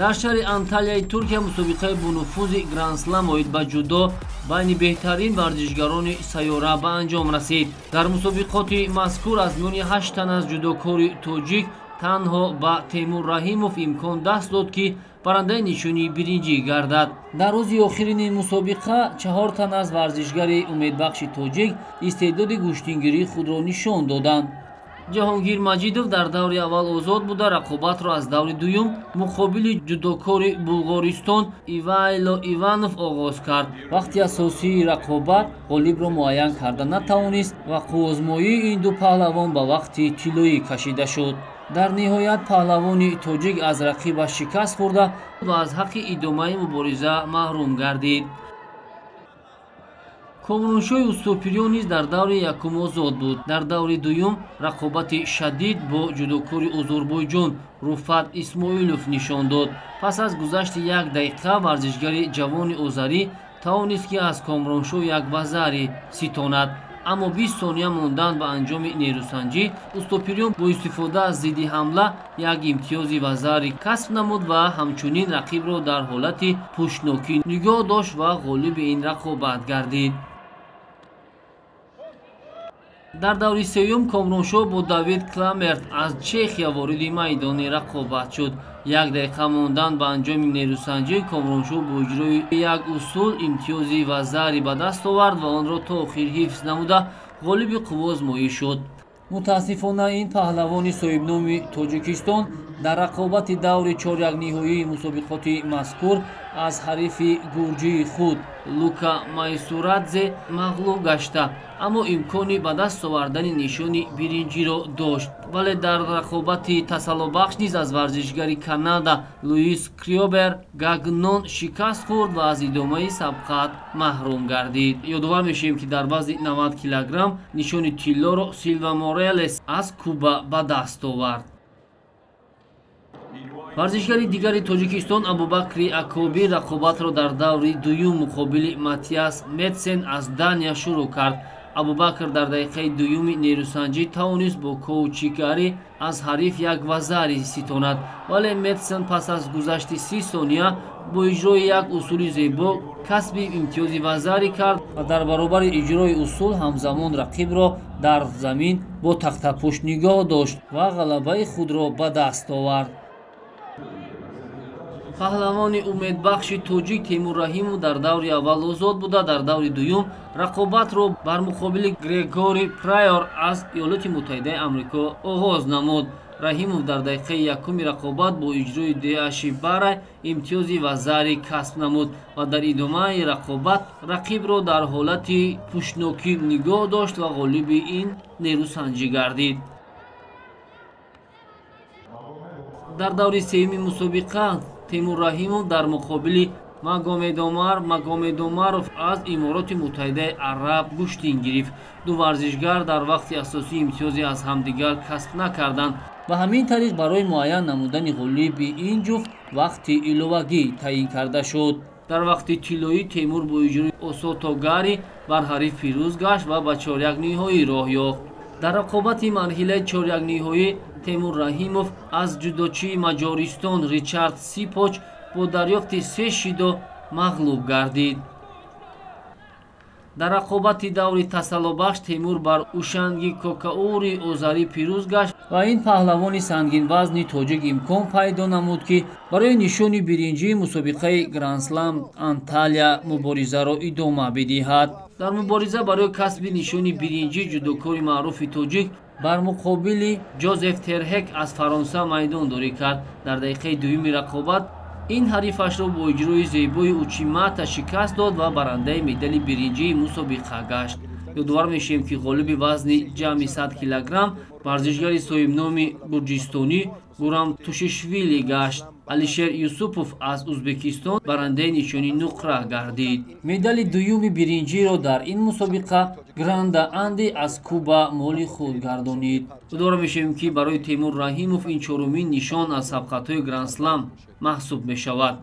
дар шаҳри Анталияи Туркия мусобиқаи бунуфузи Гранд-сламоид ба ҷудо байни беҳтарин варзишгарони сайёра ба анҷом расид. Дар мусобиқоти мазкур аз миёни 8 тан аз ҷудокори тоҷик танҳо ба Темур Раҳимов имкон даст дод ки барандаи нишони биринҷӣ гардад. Дар рӯзи охирини мусобиқа 4 тан аз варзишгари умедбахши тоҷик истеъдоди куштингирии худро нишон доданд. Ҷаҳонгир Маҷидов дар даври аввал озод буда рақобатро аз даври дуюм муқобили ҷудокори Булғористон Ивайло Иванов оғоз кард. Вақти асосии рақобат ғолибро муайян карда натавонист ва қуввозмоии ин ду паҳлавон ба вақти тиллоӣ кашида шуд. дар ниҳоят паҳлавони тоҷик аз рақибаш шикаст хӯрда ва аз ҳаққи идомаи мубориза маҳрум гардид. Комроншоҳи Уступирён низ дар даври якум озод буд. Дар даври дуюм рақобати шадид бо ҷудокори Озарбойҷон Руфат Исмоилов нишон дод. Пас аз гузашти 1 дақиқа варзишгари ҷавони озарӣ тавонист ки аз Комроншоҳ як вазари ситонад. Аммо 20 сония мондан ба анҷоми нерӯсанҷӣ Уступирён бо истифода аз зидди ҳамла як имтиёзи вазари касб намуд ва ҳамчунин рақибро дар ҳолати пӯшнокӣ нигоҳ дошт ва ғолиби ин рақобат гардид. дар даври сеюм Комроншоҳ бо Давид Кламерт аз Чехия вориди майдони рақобат шуд. 1 дақиқа мондан ба анҷоми нерӯсанҷӣ Комроншоҳ бо иҷрои як усул имтиёзи вазари ба даст овард ва онро то охир ҳифз намуда ғолиби қуввозмоӣ шуд. мутаассифона ин паҳлавони соҳибноми Тоҷикистон дар рақобати даври чорякниҳоии мусобиқоти мазкур аз ҳарифи гурҷии худ Лука Майсурадзе мағлуб гашта, аммо имкони ба даст овардани нишони биринҷиро дошт. Вале дар рақобати тасаллубахш низ аз варзишгари Канада Луис Крёбер Гагнон шикаст хӯрд ва аз идомаи сабқат маҳрум гардид. Ёдовар мешавем ки дар вазни 90 килограмм нишони тиллоро Силва Морелес аз Куба ба даст овард. варзишгари дигари Тоҷикистон Абубакри Акоби рақобатро дар даври дуюм муқобили Матиас Метсен аз Дания шурӯъ кард. Абубакр дар дақиқаи дуюми нерӯсанҷӣ тавонист бо коучигари аз ҳариф як вазари ситонад, вале Метсен пас аз гузашти 30 сония бо иҷрои як усули зебо касби имтиёзи вазари кард ва дар баробари иҷрои усул ҳамзамон рақибро дар замин бо тахтапӯш нигоҳ дошт ва ғалабаи худро ба даст овард. паҳлавони умедбахши тоҷик Темур Раҳимов дар даври аввал озод буда дар даври дуюм рақобатро бар муқобили Грегори Прайор аз Иёлоти Муттаҳидаи Амрико оғоз намуд. Раҳимов дар дақиқаи якуми рақобат бо иҷрои Деаши Барай имтиёзи вазари касб намуд ва дар идомаи рақобат рақибро дар ҳолати пӯшнокӣ нигоҳ дошт ва ғолиби ин нерӯсанҷӣ гардид. дар даври сеюми мусобиқа Темур Раҳимов дар муқобили Магомедомаров аз Имороти Муттаҳидаи Араб куштин гирифт. ду варзишгар дар вақти асосӣ имтиёзе аз ҳамдигар касб накарданд. ба ҳамин тариқ барои муайян намудани ғолиби ин ҷуфт вақти иловагӣ таъин карда шуд. дар вақти тиллоӣ Темур бо иҷрои Осотогари бар ҳариф пирӯз гашт ва ба чорякниҳоӣ роҳ ёфт. дар рақобати марҳилаи чорякниҳоӣ Темур Раҳимов аз ҷудочии Маҷористон Ричард Сипоч бо дарёфти 3 шидо мағлуб гардид. дар рақобати даври тасаллубахш Темур бар Ушанги Кокаури озарӣ пирӯз гашт ва ин паҳлавони сангинвазни тоҷик имкон пайдо намуд ки барои нишони биринҷии мусобиқаи Гранд-слам Анталия муборизаро идома бидиҳад. дар мубориза барои касби нишони биринҷии ҷудокори маъруфи тоҷик бар муқобили Ҷозеф Терҳек аз Фаронса майдондорӣ кард. дар дақиқаи дуюми рақобат ин ҳарифашро бо иҷрои зебои Учимата шикаст дод ва барандаи медали биринҷии мусобиқа гашт. ёдовар мешавем ки ғолиби вазни ҷамъи 100 килограмм варзишгари соҳибноми гурҷистонӣ Гурам Тушишвили гашт. Алишер Юсупов аз Узбекистон барандаи нишони нуқра гардид. медали дуюми биринҷиро дар ин мусобиқа Гранда Анди аз Куба моли худ гардонид. ёдовар мешавем ки барои Темур Раҳимов ин чорумин нишон аз сабқатҳои Гранд-слам маҳсуб мешавад.